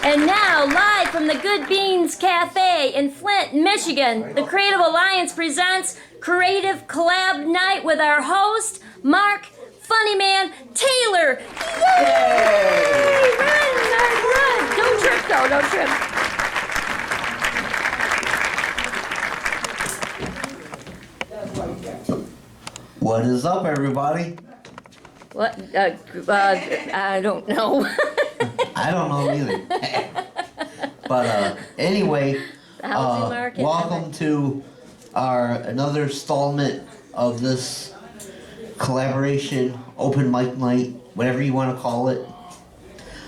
And now, live from the Good Beans Cafe in Flint, Michigan, the Creative Alliance presents Creative Collab Night with our host, Mark Funnyman Taylor. Yay! Run, Mark, run! Don't trip, though, don't trip. What is up, everybody? What? I don't know. I don't know either. But anyway, welcome to our another installment of this collaboration, open mic night, whatever you want to call it.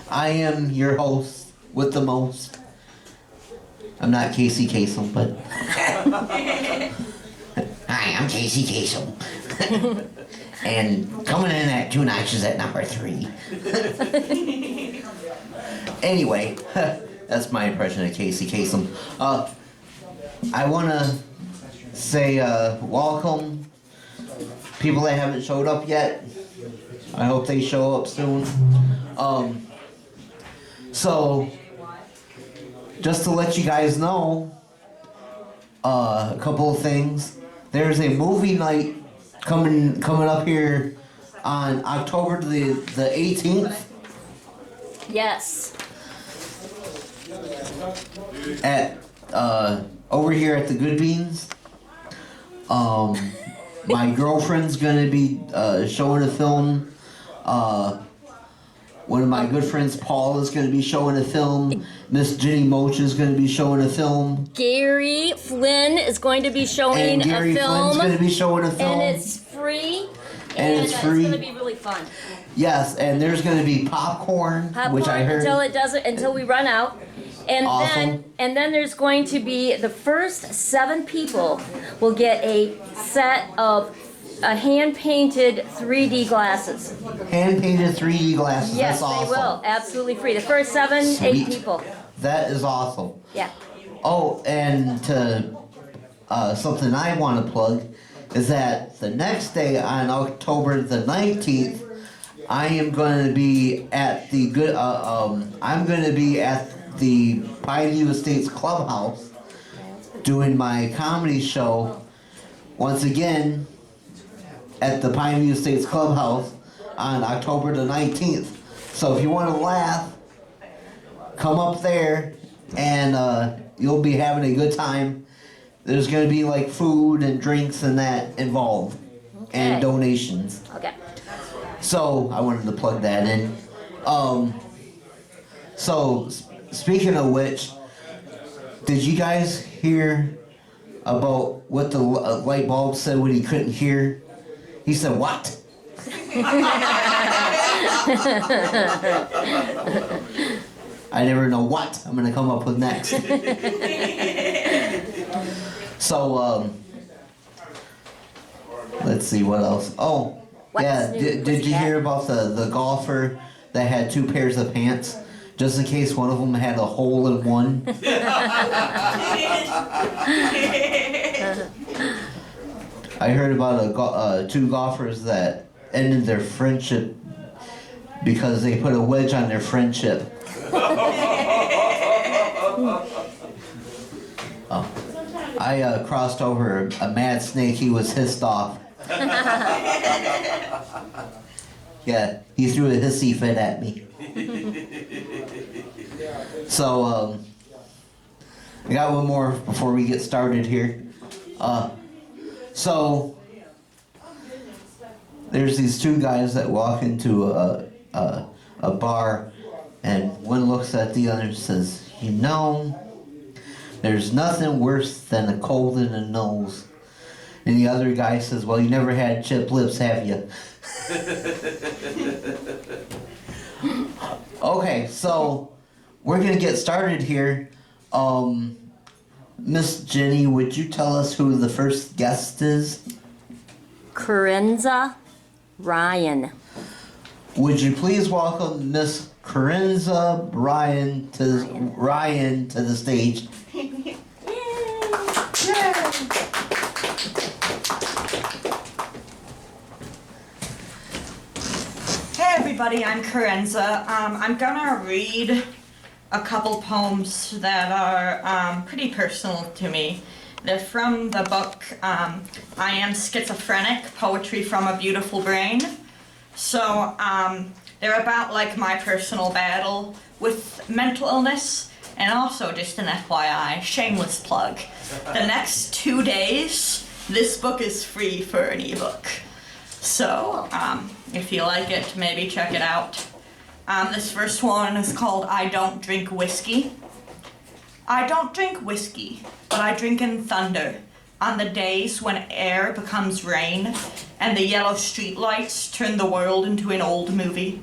I am your host with the most. I'm not Casey Kasem, but hi, I'm Casey Kasem. And coming in at 2 notches at number 3. Anyway, that's my impression of Casey Kasem. I want to say welcome people that haven't showed up yet. I hope they show up soon. So, just to let you guys know, a couple of things. There's a movie night coming up here on October the 18th. Yes. At over here at the Good Beans. My girlfriend's gonna be showing a film. One of my good friends, Paul, is gonna be showing a film. Miss Jenny Moach is gonna be showing a film. Gary Flinn is going to be showing and Gary a film. Flynn's gonna be showing a film. And it's free. And it's free. It's going to be really fun. Yes, and there's going to be popcorn, which I heard. Until we run out. And awesome. then there's going to be the first 7 people will get a set of hand-painted 3D glasses. Hand-painted 3D glasses. Yes, that's awesome. they will. Absolutely free. The first 8 people. That is awesome. Yeah. Oh, and to something I want to plug is that the next day on October the 19th, I am going to be at the Pineview Estates Clubhouse doing my comedy show once again at the Pineview Estates Clubhouse on October the 19th. So if you want to laugh, come up there and you'll be having a good time. There's going to be like food and drinks and that involved. Okay. And donations. Okay. So I wanted to plug that in. So speaking of which, did you guys hear about what the light bulb said when he couldn't hear? He said, "What?" I never know what I'm gonna come up with next. So let's see what else. Oh, yeah. Did you hear about the golfer that had 2 pairs of pants, just in case one of them had a hole in one? I heard about 2 golfers that ended their friendship because they put a wedge on their friendship. I crossed over a mad snake. He was hissed off. Yeah, he threw a hissy fit at me. So, I got one more before we get started here. So, there's these 2 guys that walk into a bar, and one looks at the other and says, "You know, there's nothing worse than a cold in the nose." And the other guy says, "Well, you never had chipped lips, have you?" Okay, so we're going to get started here. Miss Jenny, would you tell us who the first guest is? Kerenza Ryan. Would you please welcome Miss Kerenza Ryan to the stage? Yay! Hey everybody, I'm Kerenza. I'm gonna read a couple poems that are pretty personal to me. They're from the book I Am Schizophrenic, Poetry from a Beautiful Brain. So they're about like my personal battle with mental illness, and also just an FYI, shameless plug. The next 2 days, this book is free for an ebook. So if you like it, maybe check it out. This first one is called I Don't Drink Whiskey. I don't drink whiskey, but I drink in thunder on the days when air becomes rain and the yellow streetlights turn the world into an old movie.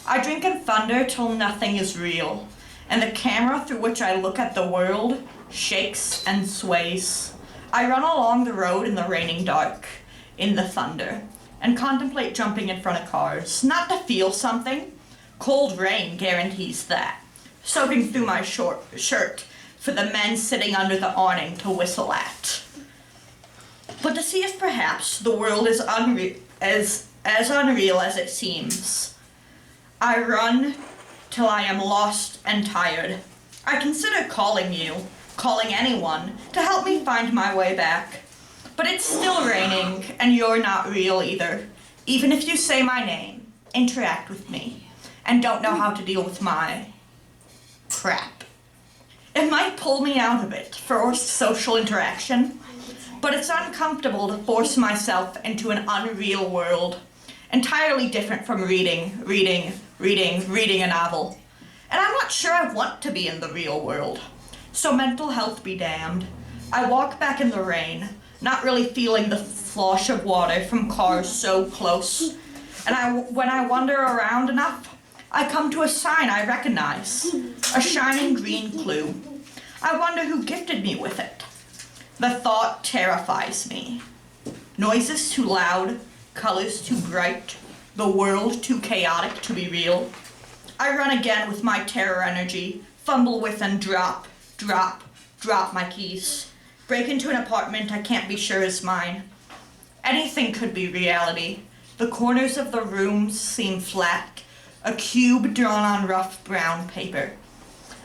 I drink in thunder till nothing is real, and the camera through which I look at the world shakes and sways. I run along the road in the raining dark, in the thunder, and contemplate jumping in front of cars, not to feel something. Cold rain guarantees that, soaking through my shirt for the men sitting under the awning to whistle at. But to see if perhaps the world is as unreal as it seems. I run till I am lost and tired. I consider calling you, calling anyone, to help me find my way back. But it's still raining, and you're not real either. Even if you say my name, interact with me, and don't know how to deal with my crap. It might pull me out of it, forced social interaction, but it's uncomfortable to force myself into an unreal world, entirely different from reading a novel. And I'm not sure I want to be in the real world. So mental health be damned. I walk back in the rain, not really feeling the slosh of water from cars so close. And when I wander around enough, I come to a sign I recognize, a shining green clue. I wonder who gifted me with it. The thought terrifies me. Noises too loud, colors too bright, the world too chaotic to be real. I run again with my terror energy, fumble with and drop my keys. Break into an apartment I can't be sure is mine. Anything could be reality. The corners of the rooms seem flat, a cube drawn on rough brown paper.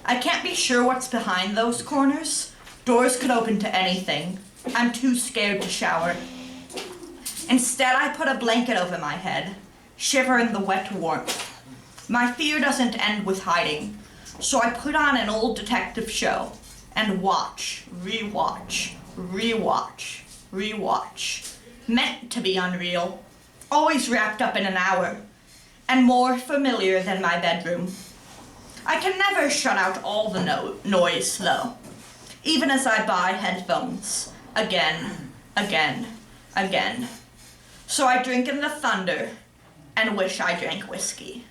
I can't be sure what's behind those corners. Doors could open to anything. I'm too scared to shower. Instead, I put a blanket over my head, shiver in the wet warmth. My fear doesn't end with hiding, so I put on an old detective show and watch, rewatch, meant to be unreal, always wrapped up in an hour, and more familiar than my bedroom. I can never shut out all the noise, though, even as I buy headphones, again. So I drink in the thunder and wish I drank whiskey.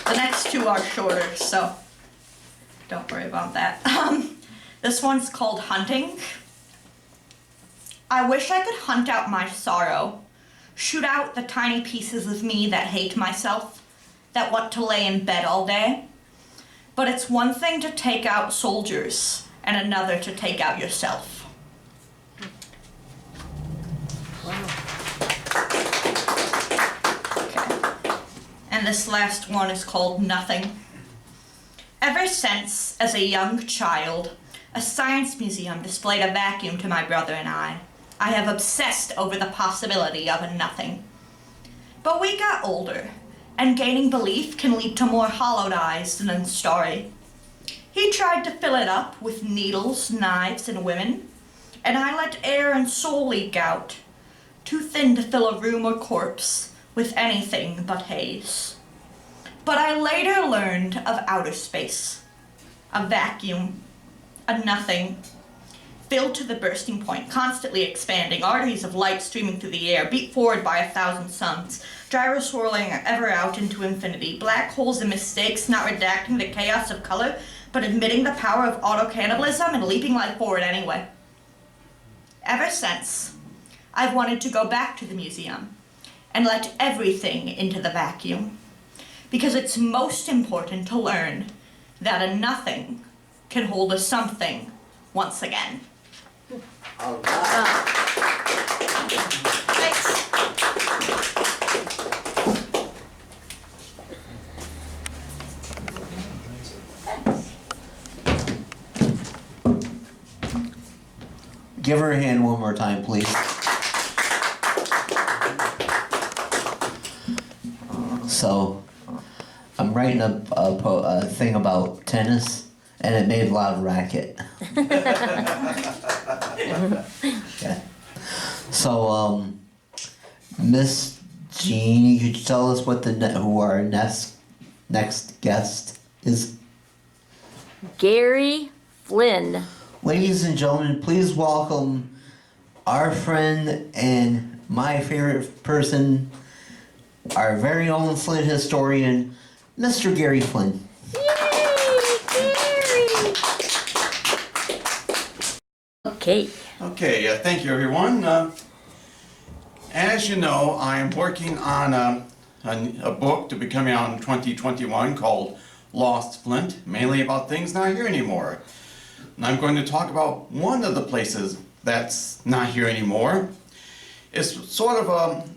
The next two are shorter, so don't worry about that. This one's called Hunting. I wish I could hunt out my sorrow, shoot out the tiny pieces of me that hate myself, that want to lay in bed all day. But it's one thing to take out soldiers and another to take out yourself. Wow. Okay. And this last one is called Nothing. Ever since, as a young child, a science museum displayed a vacuum to my brother and I have obsessed over the possibility of a nothing. But we got older, and gaining belief can lead to more hollowed eyes than a story. He tried to fill it up with needles, knives, and women, and I let air and soul leak out, too thin to fill a room or corpse with anything but haze. But I later learned of outer space, a vacuum, a nothing, filled to the bursting point, constantly expanding, arteries of light streaming through the air, beat forward by 1,000 suns, gyros swirling ever out into infinity, black holes and mistakes not redacting the chaos of color, but admitting the power of auto-cannibalism and leaping life forward anyway. Ever since, I've wanted to go back to the museum and let everything into the vacuum, because it's most important to learn that a nothing can hold a something once again. All right. Thanks. Give her a hand one more time, please. So, I'm writing a thing about tennis, and it made a lot of racket. Okay. So, Miss Jeannie, could you tell us what who our next guest is? Gary Flynn. Ladies and gentlemen, please welcome our friend and my favorite person, our very own Flint historian, Mr. Gary Flynn. Yay, Gary! Okay. Okay, thank you everyone. As you know, I am working on a book to be coming out in 2021 called Lost Flint, mainly about things not here anymore. And I'm going to talk about one of the places that's not here anymore. It's sort of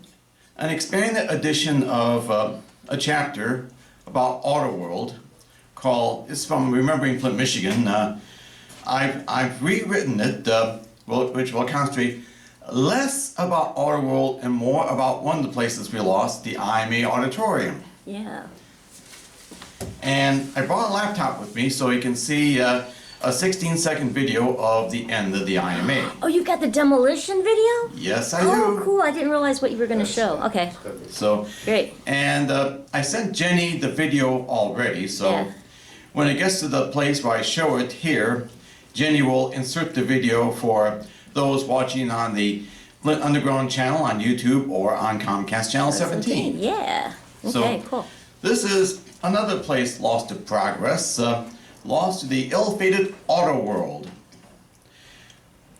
an expanded edition of a chapter about Autoworld called, it's from Remembering Flint, Michigan. I've rewritten it, which will concentrate less about Autoworld and more about one of the places we lost, the IMA Auditorium. Yeah. And I brought a laptop with me so you can see a 16-second video of the end of the IMA. Oh, you got the demolition video? Yes, I Oh, do. cool. I didn't realize what you were going to show. Okay. So, Great. and I sent Jenny the video already, so Yeah. when it gets to the place where I show it here, Jenny will insert the video for those watching on the Flint Underground channel on YouTube or on Comcast Channel 17. Yeah. So- Okay, cool. This is another place lost to progress, lost to the ill-fated Autoworld.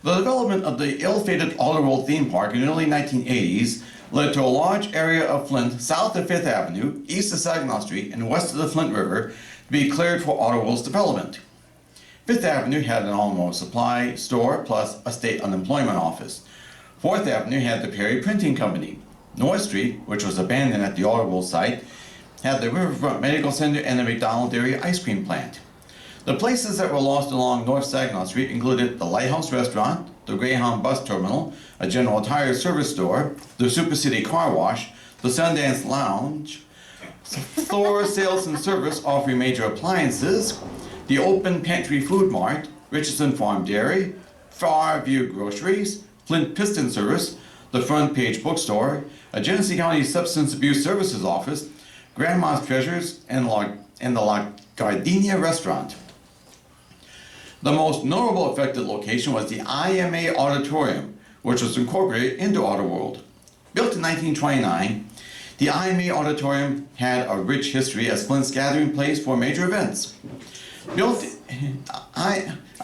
The development of the ill-fated Autoworld theme park in the early 1980s led to a large area of Flint south of 5th Avenue, east of Saginaw Street, and west of the Flint River to be cleared for Autoworld's development. 5th Avenue had an automotive supply store plus a state unemployment office. 4th Avenue had the Perry Printing Company. North Street, which was abandoned at the Autoworld site, had the Riverfront Medical Center and the McDonald Dairy Ice Cream Plant. The places that were lost along North Saginaw Street included the Lighthouse Restaurant, the Greyhound Bus Terminal, a General Tire service store, the Super City Car Wash, the Sundance Lounge, Thor Sales and Service offering major appliances, the Open Pantry Food Mart, Richardson Farm Dairy, Farview Groceries, Flint Piston Service, the Front Page Bookstore, a Genesee County Substance Abuse Services Office, Grandma's Treasures, and the La Gardenia Restaurant. The most notable affected location was the IMA Auditorium, which was incorporated into Autoworld. Built in 1929, the IMA Auditorium had a rich history as Flint's gathering place for major events.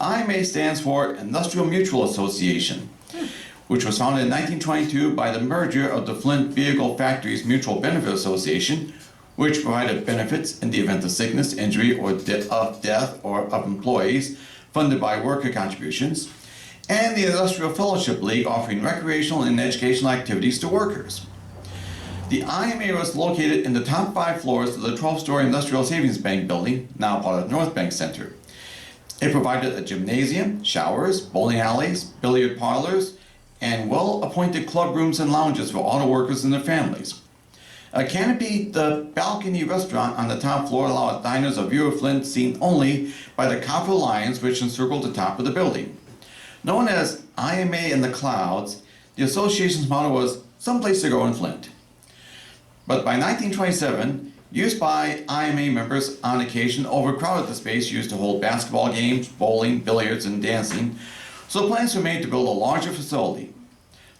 IMA stands for Industrial Mutual Association, which was founded in 1922 by the merger of the Flint Vehicle Factories Mutual Benefit Association, which provided benefits in the event of sickness, injury, or of death or of employees funded by worker contributions, and the Industrial Fellowship League offering recreational and educational activities to workers. The IMA was located in the top 5 floors of the 12-story Industrial Savings Bank building, now part of North Bank Center. It provided a gymnasium, showers, bowling alleys, billiard parlors, and well-appointed club rooms and lounges for auto workers and their families. A canopied balcony restaurant on the top floor allowed diners a view of Flint seen only by the copper lions which encircled the top of the building. Known as IMA in the Clouds, the association's motto was "Someplace to go in Flint." But by 1927, use by IMA members on occasion overcrowded the space used to hold basketball games, bowling, billiards, and dancing, so plans were made to build a larger facility.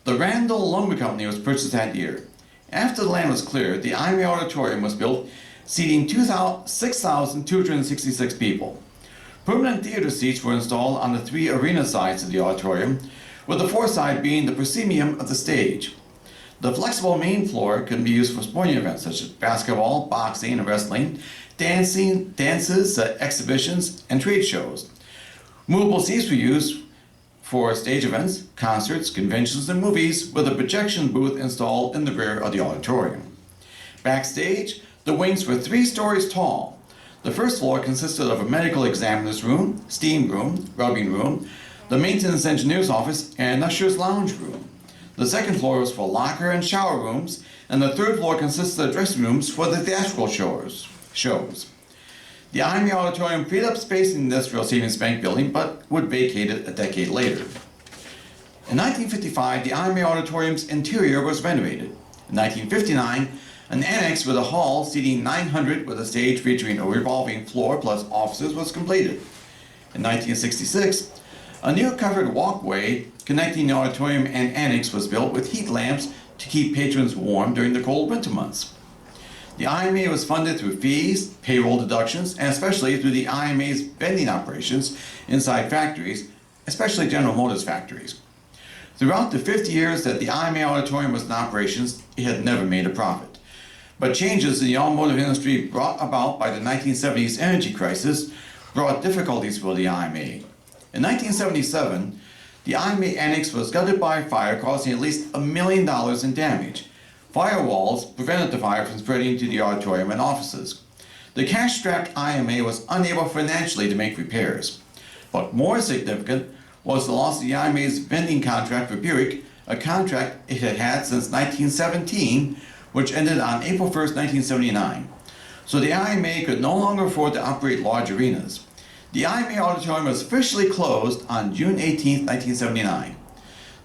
The Randall Lumber Company was purchased that year. After the land was cleared, the IMA Auditorium was built, seating 6,266 people. Permanent theater seats were installed on the 3 arena sides of the auditorium, with the 4th side being the proscenium of the stage. The flexible main floor can be used for sporting events such as basketball, boxing, and wrestling, dances, exhibitions, and trade shows. Movable seats were used for stage events, concerts, conventions, and movies, with a projection booth installed in the rear of the auditorium. Backstage, the wings were 3 stories tall. The first floor consisted of a medical examiner's room, steam room, rubbing room, the maintenance engineer's office, and usher's lounge room. The second floor was for locker and shower rooms, and the third floor consists of dressing rooms for the theatrical shows. The IMA Auditorium freed up space in the Industrial Savings Bank building, but would vacate it a decade later. In 1955, the IMA Auditorium's interior was renovated. In 1959, an annex with a hall seating 900 with a stage featuring a revolving floor plus offices was completed. In 1966, a new covered walkway connecting the auditorium and annex was built with heat lamps to keep patrons warm during the cold winter months. The IMA was funded through fees, payroll deductions, and especially through the IMA's vending operations inside factories, especially General Motors factories. Throughout the 50 years that the IMA Auditorium was in operations, it had never made a profit. But changes in the automotive industry brought about by the 1970s energy crisis brought difficulties for the IMA. In 1977, the IMA annex was gutted by a fire causing at least $1 million in damage. Firewalls prevented the fire from spreading to the auditorium and offices. The cash-strapped IMA was unable financially to make repairs. But more significant was the loss of the IMA's vending contract for Buick, a contract it had had since 1917, which ended on April 1st, 1979. So the IMA could no longer afford to operate large arenas. The IMA Auditorium was officially closed on June 18, 1979.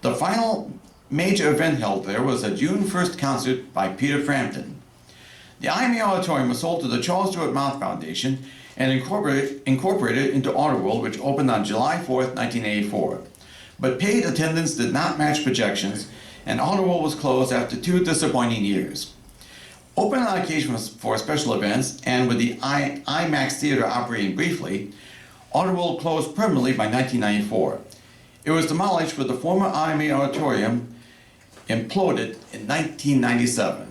The final major event held there was a June 1st concert by Peter Frampton. The IMA Auditorium was sold to the Charles Stewart Mouth Foundation and incorporated into Autoworld, which opened on July 4th, 1984. But paid attendance did not match projections, and Autoworld was closed after 2 disappointing years. Open on occasion for special events, and with the IMAX Theater operating briefly, Autoworld closed permanently by 1994. It was demolished with the former IMA Auditorium imploded in 1997.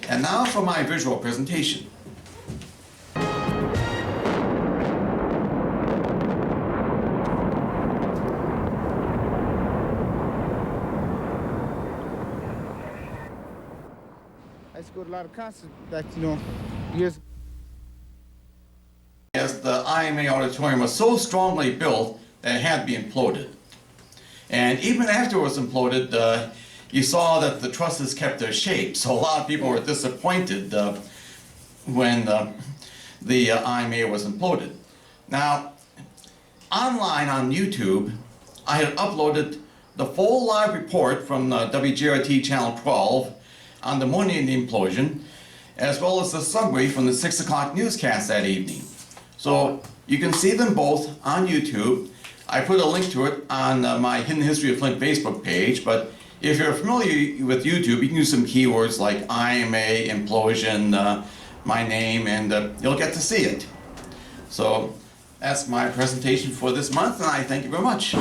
And now for my visual presentation. I used to go to a lot of concerts back, years. As the IMA Auditorium was so strongly built that it had to be imploded. And even after it was imploded, you saw that the trusses kept their shape, so a lot of people were disappointed when the IMA was imploded. Now, online on YouTube, I had uploaded the full live report from WGRT Channel 12 on the morning of the implosion, as well as the summary from the 6 o'clock newscast that evening. So you can see them both on YouTube. I put a link to it on my Hidden History of Flint Facebook page, but if you're familiar with YouTube, you can use some keywords like IMA, implosion, my name, and you'll get to see it. So that's my presentation for this month, and I thank you very much.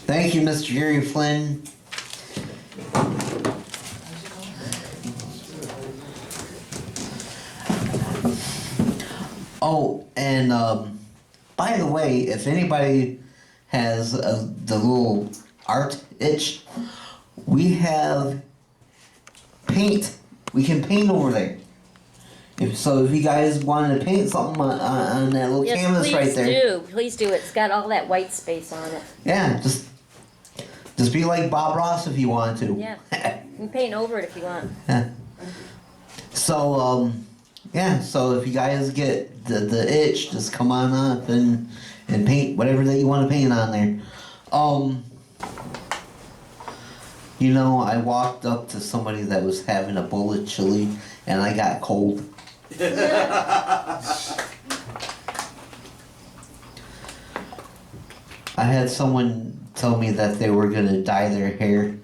Thank you, Mr. Gary Flynn. Oh, and by the way, if anybody has the little art itch, we have paint. We can paint over there. If you guys wanted to paint something on that little canvas right there. Yes, please do. Please do. It's got all that white space on it. Yeah, just be like Bob Ross if you want to. Yeah. You can paint over it if you want. Yeah. So, yeah, so if you guys get the itch, just come on up and paint whatever that you want to paint on there. I walked up to somebody that was having a bowl of chili and I got cold. I had someone tell me that they were gonna dye their hair.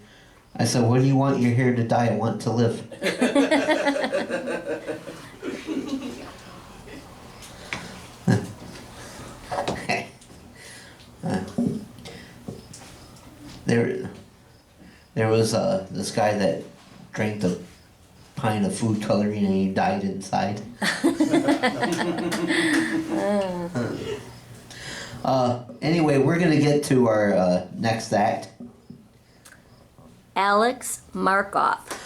I said, what do you want your hair to dye? I want to live. There was this guy that drank a pint of food coloring and he died inside. Anyway, we're gonna get to our next act. Alex Markoff.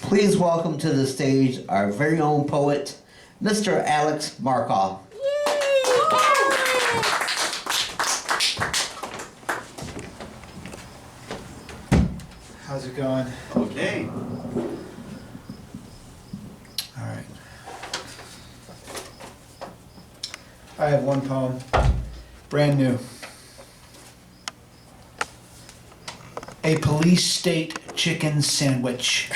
Please welcome to the stage our very own poet, Mr. Alex Markoff. How's it going? Okay. All right. I have one poem, brand new. A police state chicken sandwich.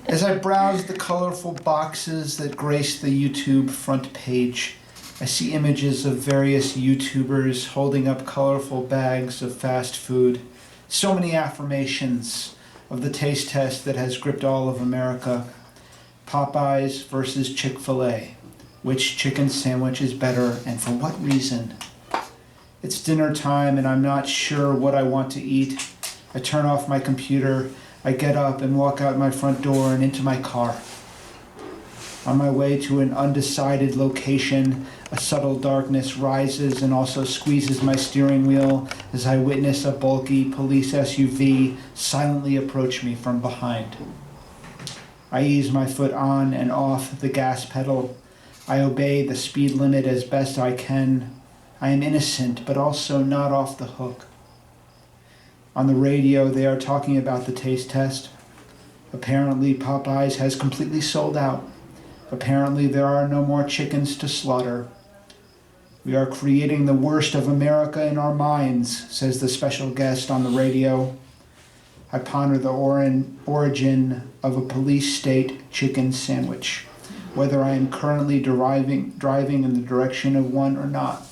As I browse the colorful boxes that grace the YouTube front page, I see images of various YouTubers holding up colorful bags of fast food. So many affirmations of the taste test that has gripped all of America. Popeyes versus Chick-fil-A. Which chicken sandwich is better and for what reason? It's dinner time and I'm not sure what I want to eat. I turn off my computer, I get up and walk out my front door and into my car. On my way to an undecided location, a subtle darkness rises and also squeezes my steering wheel as I witness a bulky police SUV silently approach me from behind. I ease my foot on and off the gas pedal. I obey the speed limit as best I can. I am innocent, but also not off the hook. On the radio, they are talking about the taste test. Apparently, Popeyes has completely sold out. Apparently, there are no more chickens to slaughter. We are creating the worst of America in our minds, says the special guest on the radio. I ponder the origin of a police state chicken sandwich, whether I am currently driving in the direction of one or not.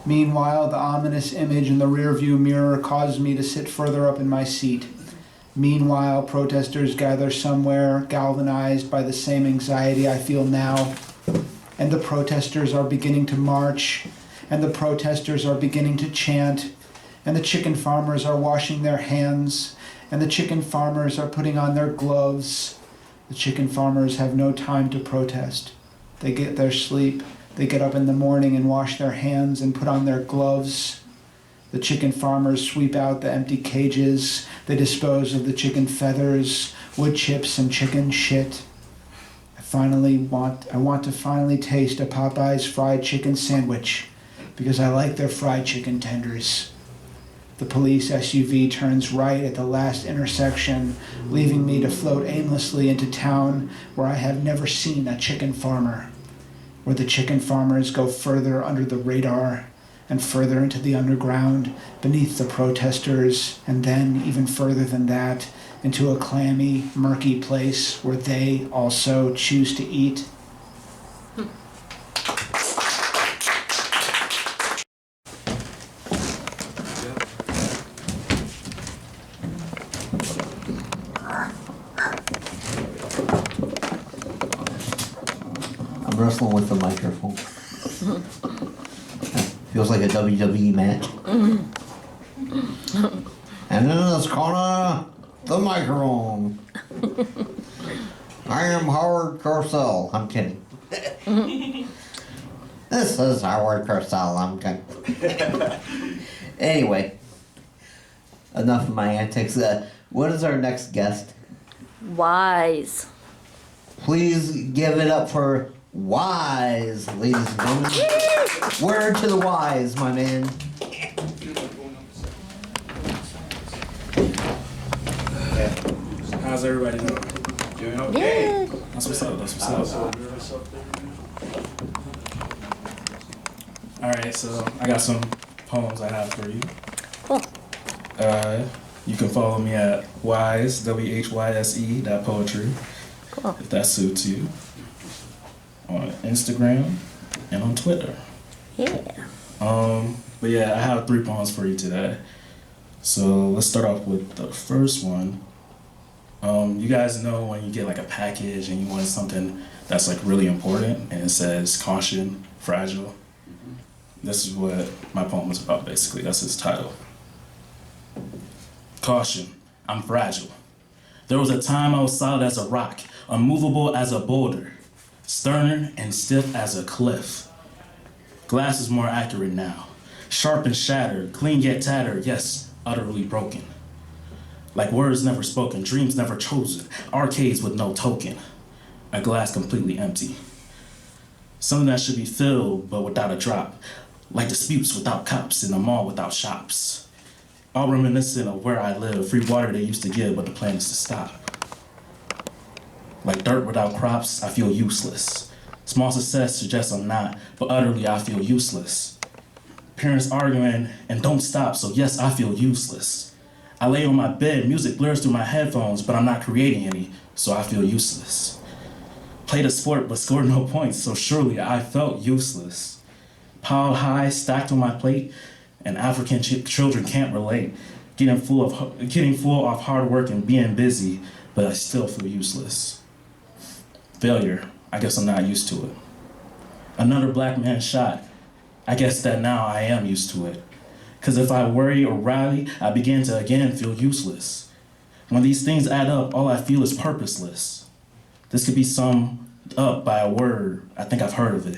Meanwhile, the ominous image in the rearview mirror causes me to sit further up in my seat. Meanwhile, protesters gather somewhere, galvanized by the same anxiety I feel now. And the protesters are beginning to march, and the protesters are beginning to chant, and the chicken farmers are washing their hands, and the chicken farmers are putting on their gloves. The chicken farmers have no time to protest. They get their sleep. They get up in the morning and wash their hands and put on their gloves. The chicken farmers sweep out the empty cages. They dispose of the chicken feathers, wood chips, and chicken shit. I want to finally taste a Popeyes fried chicken sandwich because I like their fried chicken tenders. The police SUV turns right at the last intersection, leaving me to float aimlessly into town where I have never seen a chicken farmer, where the chicken farmers go further under the radar and further into the underground beneath the protesters, and then even further than that into a clammy, murky place where they also choose to eat. I'm wrestling with the microphone. Feels like a WWE match. And in this corner, the microphone. I am Howard Cosell. I'm kidding. This is Howard Cosell. I'm kidding. Anyway, enough of my antics. What is our next guest? Whyse. Please give it up for Whyse, ladies and gentlemen. Word to the Whyse, my man. How's everybody doing? Doing okay. Yeah. That's what's up. That's what's up. All right, so I got some poems I have for you. Cool. You can follow me at Whyse, WHYSE, poetry, Cool. if that suits you, on Instagram and on Twitter. Yeah. But yeah, I have 3 poems for you today. So let's start off with the first one. You guys know when you get like a package and you want something that's like really important and it says caution, fragile. This is what my poem is about basically. That's its title. Caution, I'm fragile. There was a time I was solid as a rock, unmovable as a boulder, stern and stiff as a cliff. Glass is more accurate now. Sharp and shattered, clean yet tattered, yes, utterly broken. Like words never spoken, dreams never chosen, arcades with no token. A glass completely empty. Something that should be filled, but without a drop. Like disputes without cops in a mall without shops. All reminiscent of where I live, free water they used to give, but the plan is to stop. Like dirt without crops, I feel useless. Small success suggests I'm not, but utterly I feel useless. Parents arguing and don't stop, so yes, I feel useless. I lay on my bed, music blares through my headphones, but I'm not creating any, so I feel useless. Played a sport but scored no points, so surely I felt useless. Piled high, stacked on my plate, and African children can't relate. Getting full off hard work and being busy, but I still feel useless. Failure, I guess I'm not used to it. Another black man shot, I guess that now I am used to it. Cause if I worry or rally, I begin to again feel useless. When these things add up, all I feel is purposeless. This could be summed up by a word, I think I've heard of it.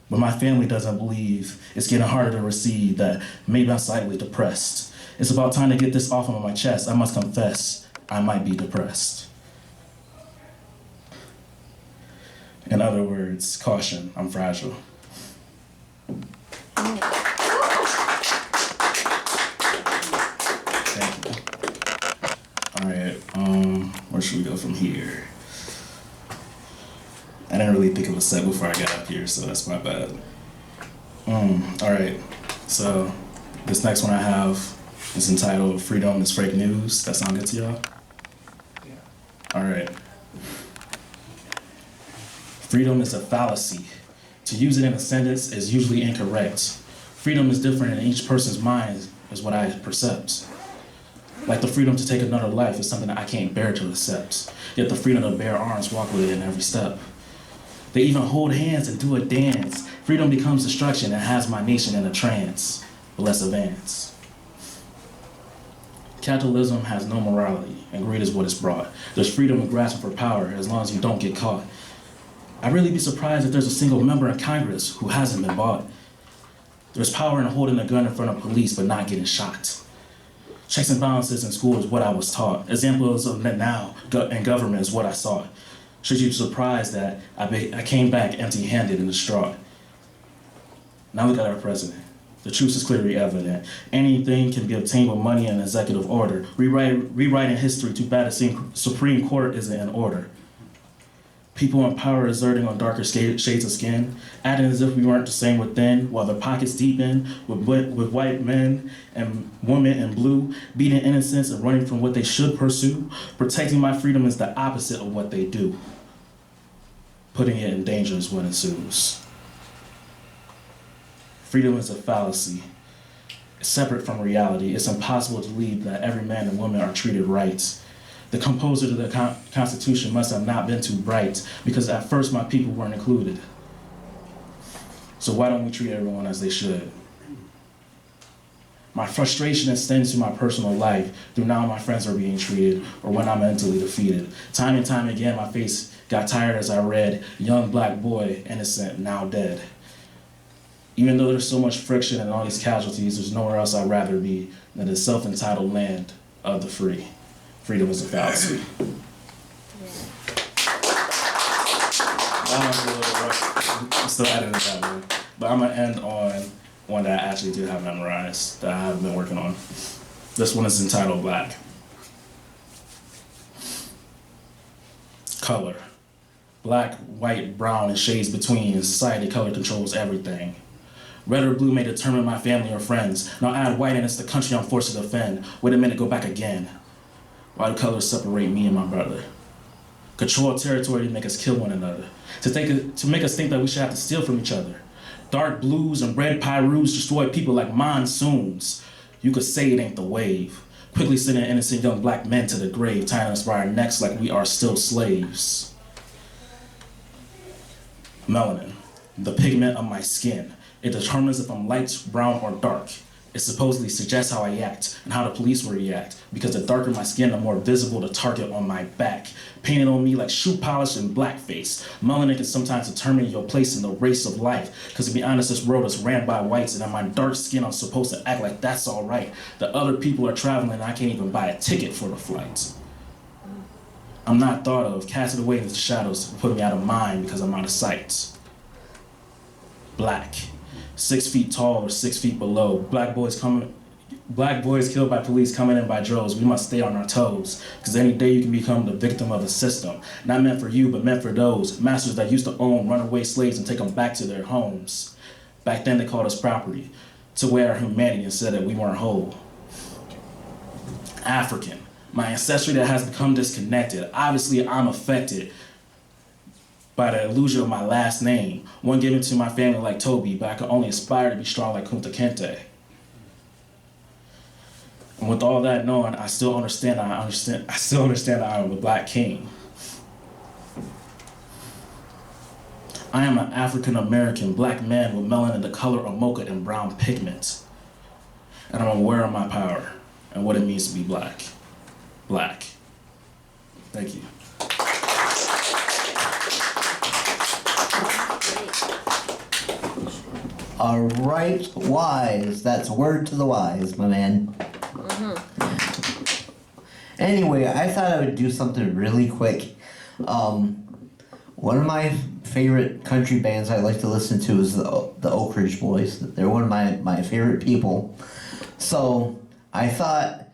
But my family doesn't believe it's getting harder to receive that maybe I'm slightly depressed. It's about time to get this off of my chest. I must confess, I might be depressed. In other words, caution, I'm fragile. Thank you. All right, where should we go from here? I didn't really think of a set before I got up here, so that's my bad. All right, so this next one I have is entitled Freedom is Fake News. That sound good to y'all? Yeah. All right. Freedom is a fallacy. To use it in a sentence is usually incorrect. Freedom is different in each person's mind, is what I percept. Like the freedom to take another life is something that I can't bear to accept. Yet the freedom to bear arms, walk with it in every step. They even hold hands and do a dance. Freedom becomes destruction and has my nation in a trance. But let's advance. Capitalism has no morality, and greed is what it's brought. There's freedom in grasping for power as long as you don't get caught. I'd really be surprised if there's a single member in Congress who hasn't been bought. There's power in holding a gun in front of police but not getting shot. Checks and balances in school is what I was taught. Examples of that now in government is what I saw. Should you be surprised that I came back empty-handed and distraught? Now look at our president. The truth is clearly evident. Anything can be obtained with money and executive order. Rewriting history, too bad the Supreme Court isn't in order. People in power exerting on darker shades of skin, acting as if we weren't the same within, while their pockets deepen with white men and women in blue, beating innocence and running from what they should pursue. Protecting my freedom is the opposite of what they do. Putting it in danger is what ensues. Freedom is a fallacy. It's separate from reality. It's impossible to believe that every man and woman are treated right. The composer to the Constitution must have not been too bright, because at first my people weren't included. So why don't we treat everyone as they should? My frustration extends to my personal life, through now my friends are being treated, or when I'm mentally defeated. Time and time again, my face got tired as I read, young black boy, innocent, now dead. Even though there's so much friction and all these casualties, there's nowhere else I'd rather be than the self-entitled land of the free. Freedom is a fallacy. I'm still editing that one. But I'm gonna end on one that I actually do have memorized, that I have been working on. This one is entitled Black. Color. Black, white, brown, and shades between. In society, color controls everything. Red or blue may determine my family or friends. Now add white and it's the country I'm forced to defend. Wait a minute, go back again. Why do colors separate me and my brother? Control territory to make us kill one another. To make us think that we should have to steal from each other. Dark blues and red pyrus destroy people like monsoons. You could say it ain't the wave. Quickly sending innocent young black men to the grave, tying us by our necks like we are still slaves. Melanin, the pigment of my skin. It determines if I'm light, brown, or dark. It supposedly suggests how I act and how the police will react, because the darker my skin, the more visible the target on my back. Painted on me like shoe polish and blackface. Melanin can sometimes determine your place in the race of life, because to be honest, this world is ran by whites, and on my dark skin, I'm supposed to act like that's all right. The other people are traveling, and I can't even buy a ticket for the flight. I'm not thought of, casted away into the shadows, putting me out of mind because I'm out of sight. Black. 6 feet tall or 6 feet below. Black boys killed by police coming in by droves. We must stay on our toes, because any day you can become the victim of the system. Not meant for you, but meant for those masters that used to own runaway slaves and take them back to their homes. Back then they called us property, to wear our humanity and said that we weren't whole. African. My ancestry that has become disconnected. Obviously I'm affected by the illusion of my last name, one given to my family like Toby, but I can only aspire to be strong like Kunta Kinte. And with all that known, I still understand that I am a black king. I am an African American black man with melanin the color of mocha and brown pigment. And I'm aware of my power and what it means to be black. Black. Thank you. All right, Whyse. That's word to the wise, my man. Anyway, I thought I would do something really quick. One of my favorite country bands I like to listen to is the Oak Ridge Boys. They're one of my favorite people. So I thought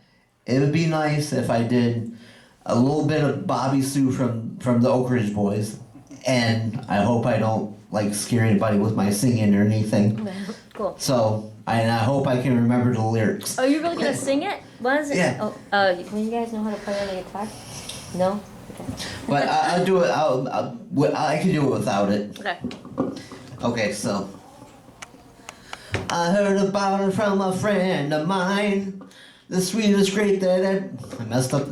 it would be nice if I did a little bit of Bobby Sue from the Oak Ridge Boys. And I hope I don't scare anybody with my singing or anything. Cool. So, I hope I can remember the lyrics. Are you really gonna sing it? What is it? Yeah. Oh, you guys know how to play on the guitar? No? Okay. But I'll do it, I can do it without it. Okay. Okay, so. I heard about it from a friend of mine. The sweetest grape that I messed up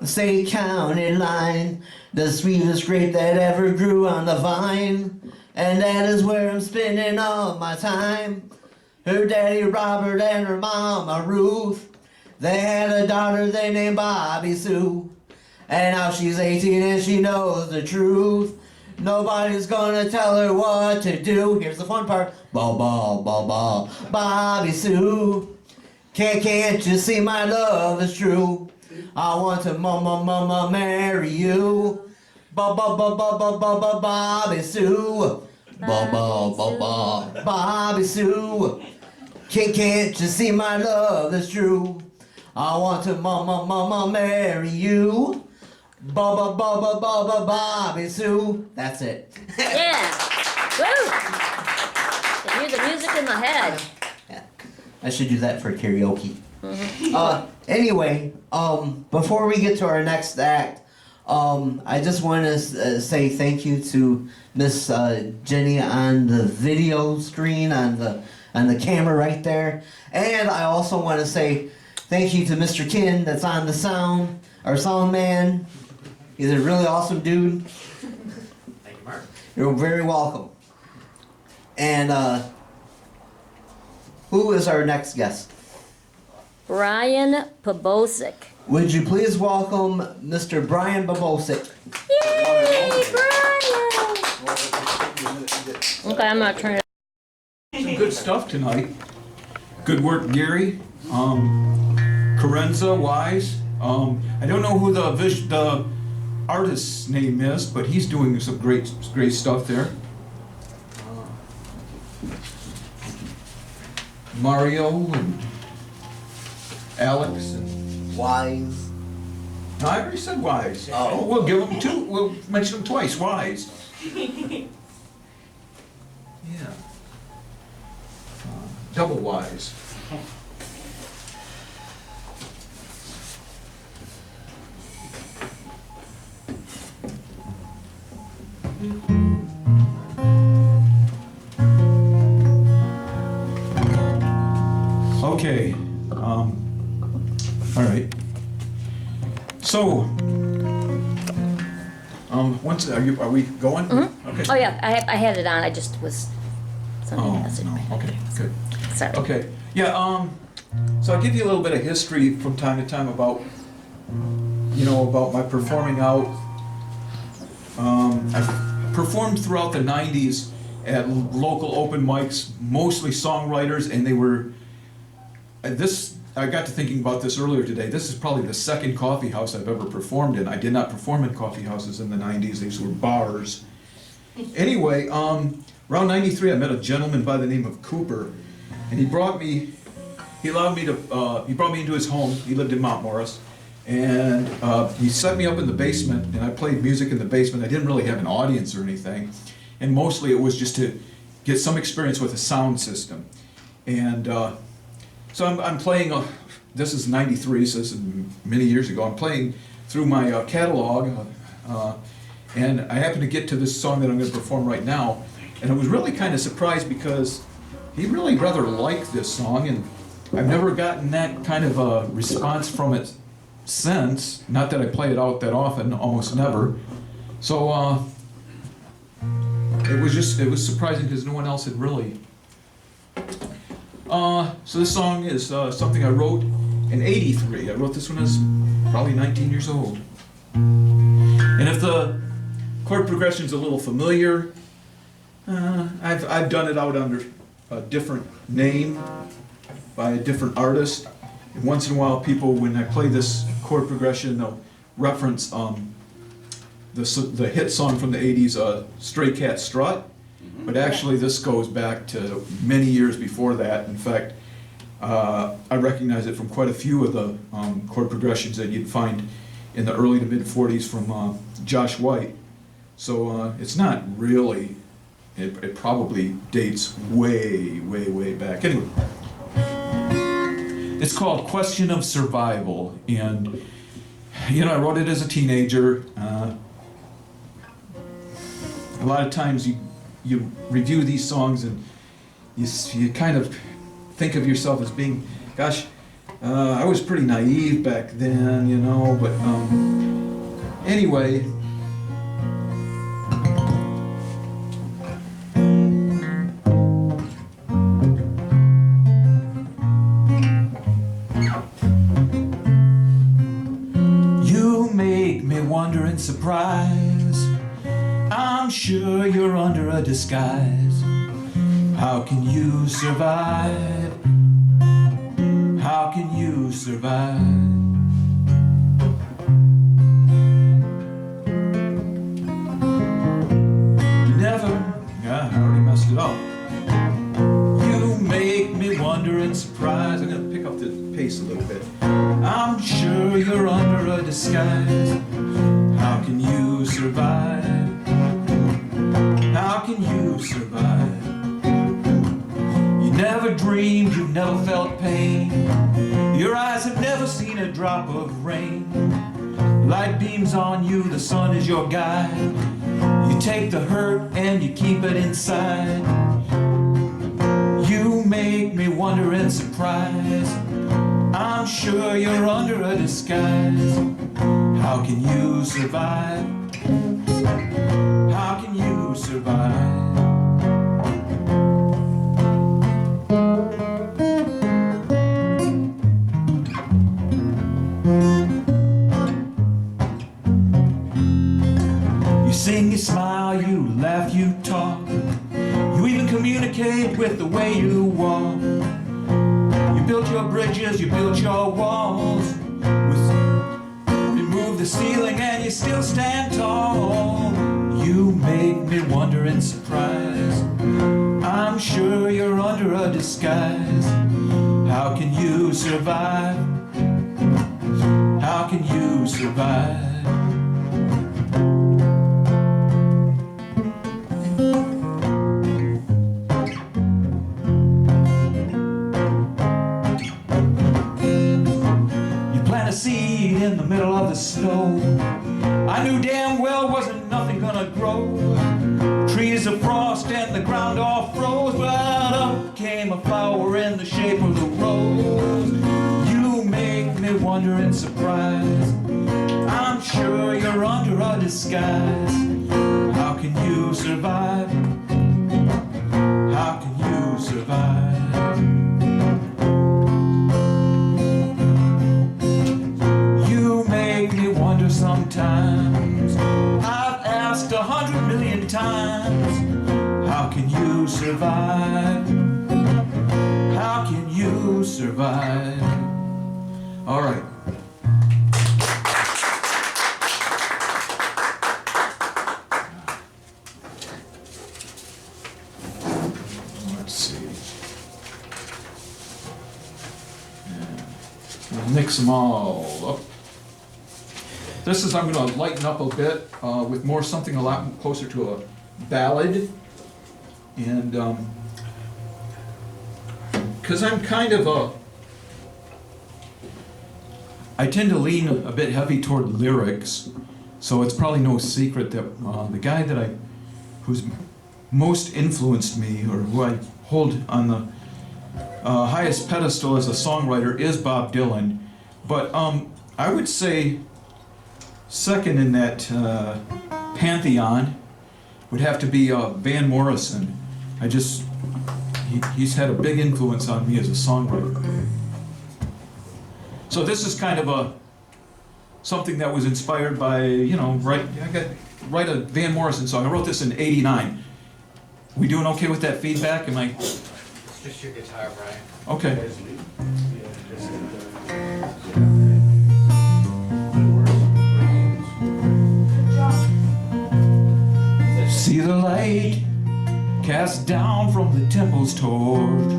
the state county line. The sweetest grape that ever grew on the vine. And that is where I'm spending all my time. Her daddy Robert and her mama Ruth. They had a daughter they named Bobby Sue. And now she's 18 and she knows the truth. Nobody's gonna tell her what to do. Here's the fun part. Ba ba ba ba, Bobby Sue. Can't you see my love is true? I want to mama marry you. Ba ba ba ba ba ba ba Bobby Sue. Ba ba ba ba Bobby Sue. Can't you see my love is true? I want to mama marry you. Ba ba ba ba ba ba Bobby Sue. That's it. Yeah. Woo! I hear the music in my head. Yeah. I should do that for karaoke. Anyway, before we get to our next act, I just want to say thank you to Miss Jenny on the video screen, on the camera right there, and I also want to say thank you to Mr. Kin that's on the sound, our sound man. He's a really awesome dude. Thank you, Mark. You're very welcome. And who is our next guest? Brian Pobocik. Would you please welcome Mr. Brian Pobocik? Yay, Brian! Okay, I'm gonna turn it. Some good stuff tonight. Good work, Gary. Kerenza, Whyse. I don't know who the artist's name is, but he's doing some great stuff there. Mario and Alex and Whyse. no, I already said Whyse. Oh. We'll give them two. We'll mention them twice. Whyse. Yeah. Double Whyse. Okay. All right. So, once are we going? Mm-hmm. Okay. Oh yeah, I had it on. I just was sending a message. no. Okay. Good. Sorry. Okay. Yeah, so I'll give you a little bit of history from time to time about, about my performing out. I've performed throughout the 90s at local open mics, mostly songwriters, and they were, I got to thinking about this earlier today. This is probably the second coffee house I've ever performed in. I did not perform in coffee houses in the 90s. These were bars. Anyway, around 93, I met a gentleman by the name of Cooper, and he brought me into his home. He lived in Mount Morris, and he set me up in the basement, and I played music in the basement. I didn't really have an audience or anything, and mostly it was just to get some experience with a sound system. And so I'm playing, this is 93, so this is many years ago. I'm playing through my catalog, and I happened to get to this song that I'm going to perform right now, and I was really kind of surprised because he really rather liked this song, and I've never gotten that kind of a response from it since. Not that I play it out that often, almost never. So it was surprising because no one else had really. So this song is something I wrote in '83. I wrote this when I was probably 19 years old. And if the chord progression's a little familiar, I've done it out under a different name by a different artist. And once in a while, people, when I play this chord progression, they'll reference the hit song from the '80s, Stray Cat Strut. But actually, this goes back to many years before that. In fact, I recognize it from quite a few of the chord progressions that you'd find in the early to mid '40s from Josh White. So it's not really, it probably dates way, way, way back. Anyway, it's called Question of Survival. And, I wrote it as a teenager. A lot of times you review these songs and you kind of think of yourself as being, gosh, I was pretty naive back then, but anyway. You make me wonder and surprise. I'm sure you're under a disguise. How can you survive? How can you survive? I already messed it up. You make me wonder and surprise. I'm gonna pick up the pace a little bit. I'm sure you're under a disguise. How can you survive? How can you survive? You never dreamed, you never felt pain. Your eyes have never seen a drop of rain. Light beams on you, the sun is your guide. You take the hurt and you keep it inside. You make me wonder and surprise. I'm sure you're under a disguise. How can you survive? How can you survive? You sing, you smile, you laugh, you talk. You even communicate with the way you walk. You build your bridges, you build your walls. Remove the ceiling and you still stand tall. You make me wonder and surprise. I'm sure you're under a disguise. How can you survive? How can you survive? Seed in the middle of the snow. I knew damn well wasn't nothing gonna grow. Trees of frost and the ground all froze, but up came a flower in the shape of the rose. You make me wonder and surprise. I'm sure you're under a disguise. How can you survive? How can you survive? 100 million times. How can you survive? How can you survive? All right. Let's see. We'll mix them all up. This is, I'm going to lighten up a bit with more something a lot closer to a ballad. And because I'm kind of I tend to lean a bit heavy toward lyrics, so it's probably no secret that the guy who's most influenced me, or who I hold on the highest pedestal as a songwriter, is Bob Dylan. But I would say second in that pantheon would have to be Van Morrison. He's had a big influence on me as a songwriter. So this is kind of something that was inspired by, write a Van Morrison song. I wrote this in '89. We doing okay with that feedback? Am I? It's just your guitar, Brian. Okay. See the light cast down from the temple's torch,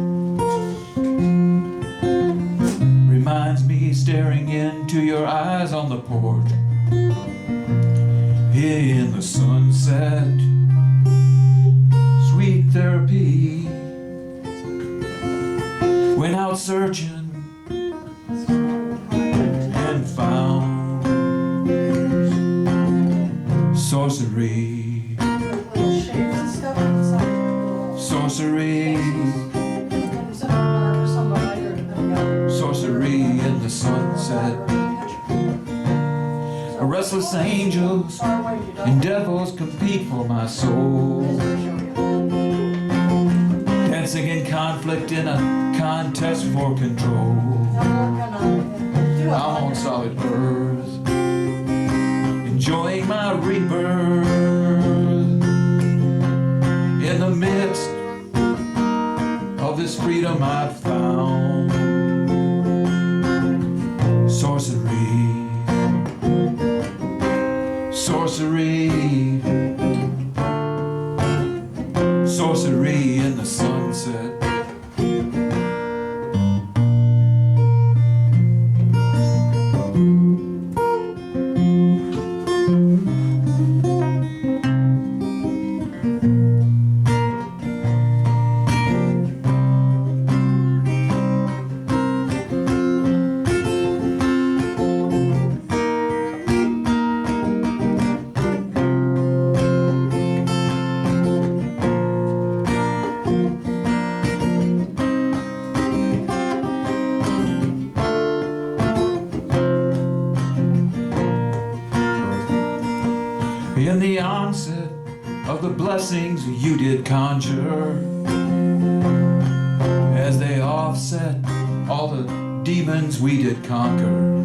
reminds me staring into your eyes on the porch. In the sunset, sweet therapy. Went out searching and found sorcery. Sorcery, sorcery in the sunset. Restless angels and devils compete for my soul, dancing in conflict in a contest for control. I'm on solid earth, enjoying my rebirth. In the midst of this freedom I've found, sorcery, sorcery, sorcery in the sunset. In the onset of the blessings you did conjure, as they offset all the demons we did conquer.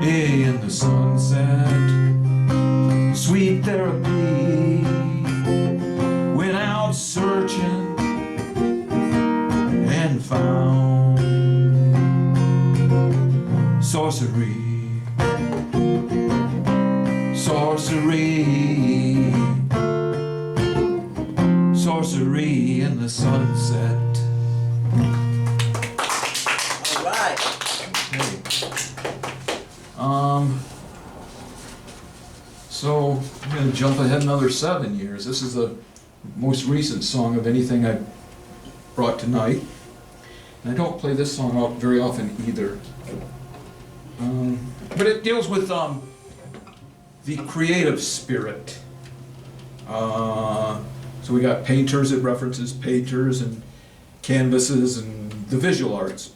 In the sunset, sweet therapy, went out searching and found sorcery. Sorcery, sorcery in the sunset. All right. Okay. So I'm going to jump ahead another 7 years. This is the most recent song of anything I brought tonight. And I don't play this song out very often either. But it deals with the creative spirit. So we got painters, it references painters and canvases and the visual arts.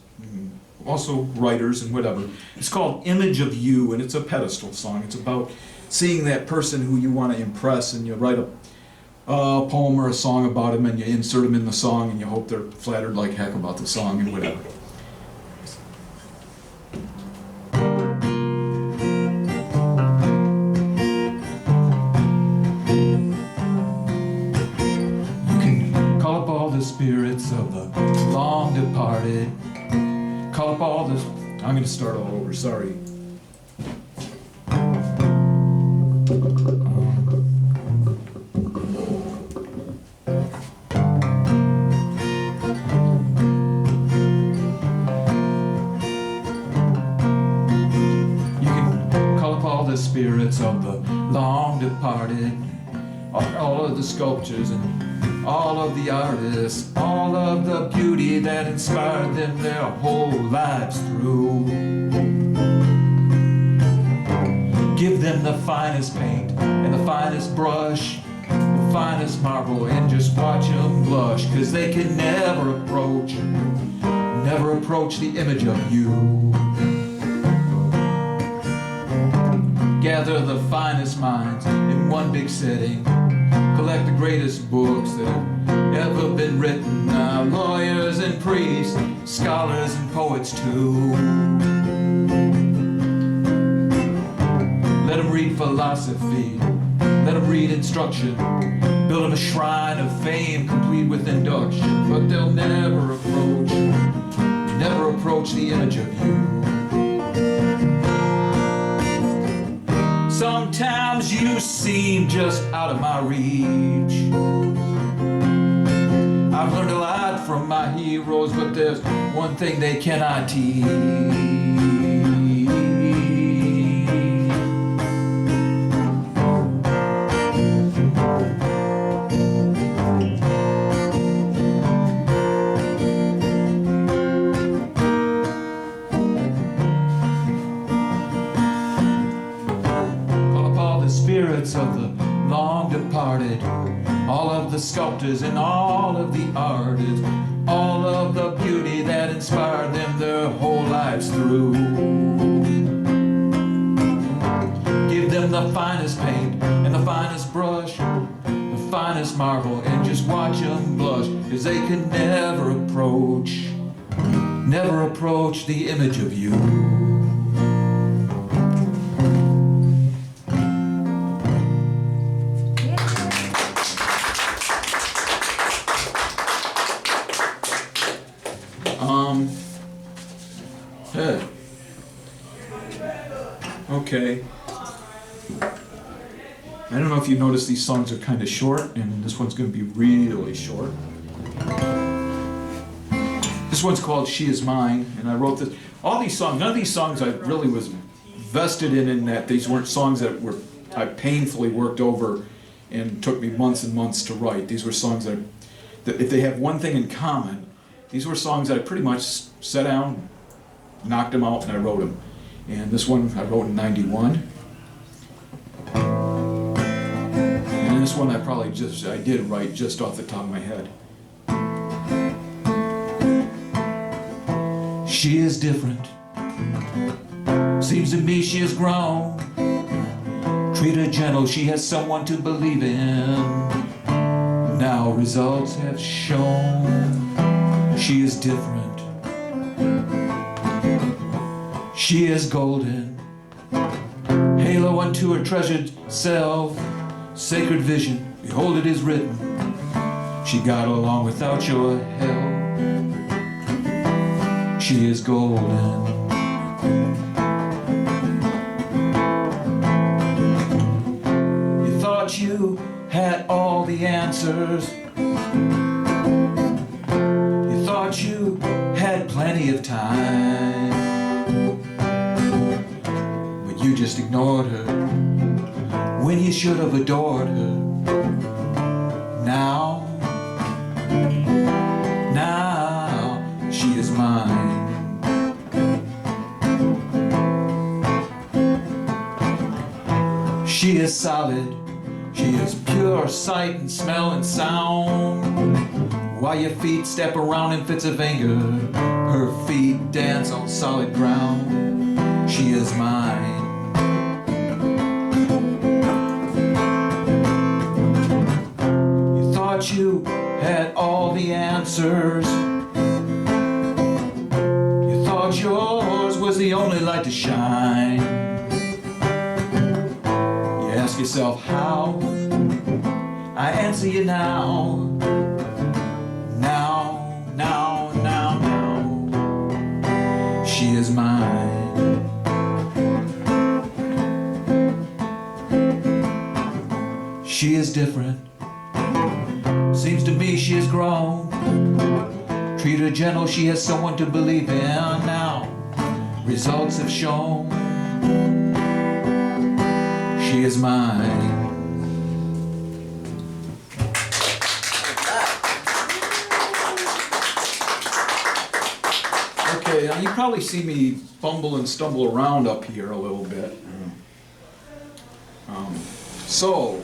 Also writers and whatever. It's called Image of You, and it's a pedestal song. It's about seeing that person who you want to impress, and you write a poem or a song about them, and you insert them in the song, and you hope they're flattered like heck about the song and whatever. spirits of the long departed. Call up all the... I'm gonna start all over, sorry. Spirits of the long departed, all of the sculptures and all of the artists, all of the beauty that inspired them their whole lives through. Give them the finest paint and the finest brush, the finest marble, and just watch them blush, 'cause they can never approach the image of you. Gather the finest minds in one big setting. Collect the greatest books that have ever been written. Lawyers and priests, scholars and poets too. Let them read philosophy. Let them read instruction. Build them a shrine of fame complete with induction. But they'll never approach the image of you. Sometimes you seem just out of my reach. I've learned a lot from my heroes, but there's one thing they cannot teach. Spirits of the long departed, all of the sculptors and all of the artists, all of the beauty that inspired them their whole lives through. Give them the finest paint and the finest brush, the finest marble, and just watch them blush, 'cause they can never approach the image of you. Okay. I don't know if you noticed these songs are kind of short, and this one's going to be really short. This one's called She Is Mine, and I wrote this. All these songs, none of these songs I really was vested in that these weren't songs that I painfully worked over and took me months and months to write. These were songs that if they have one thing in common, these were songs that I pretty much sat down, knocked them out, and I wrote them. And this one I wrote in '91. And this one I did write just off the top of my head. She is different. Seems to me she has grown. Treat her gentle, she has someone to believe in. Now results have shown she is different. She is golden, halo unto her treasured self, sacred vision, behold it is written, she got along without your help. She is golden. You thought you had all the answers. You thought you had plenty of time. You just ignored her when you should have adored her. Now she is mine. She is solid, she is pure sight and smell and sound. While your feet step around in fits of anger, her feet dance on solid ground. She is mine. You had all the answers. You thought yours was the only light to shine. You ask yourself how. I answer you now. Now now, now, now, she is mine. She is different. Seems to me she has grown. Treat her gentle, she has someone to believe in now. Results have shown she is mine. Okay, now you probably see me bumble and stumble around up here a little bit. So,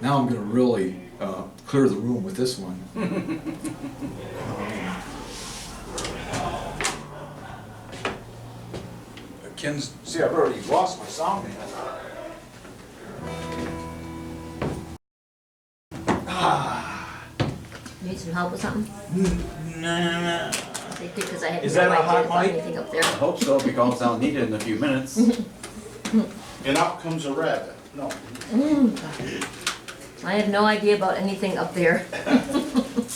now I'm going to really clear the room with this one. See, I've already lost my sound man. Need some help with something? Nah. Because I had Is no that a idea hot about mic? anything up there. I hope so, because I'll need it in a few minutes. And up comes a rabbit. No. I have no idea about anything up there.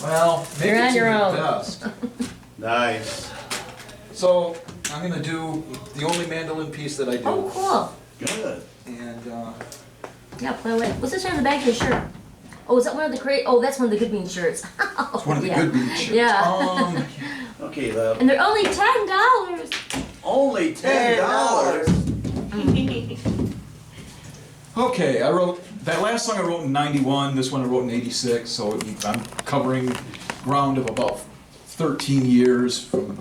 Well, maybe You're on it's your in the own. dust. Nice. So, I'm going to do the only mandolin piece that I do. Oh, cool. Good. And, Yeah, play away. What's this on the back of your shirt? Oh, is that one of the oh, that's one of the Good Bean shirts. it's one of the Yeah. good beach shirts. Yeah. Okay, love. And they're only $10. Only $10. Okay, I wrote, that last song I wrote in 91, this one I wrote in 86, so I'm covering ground of about 13 years from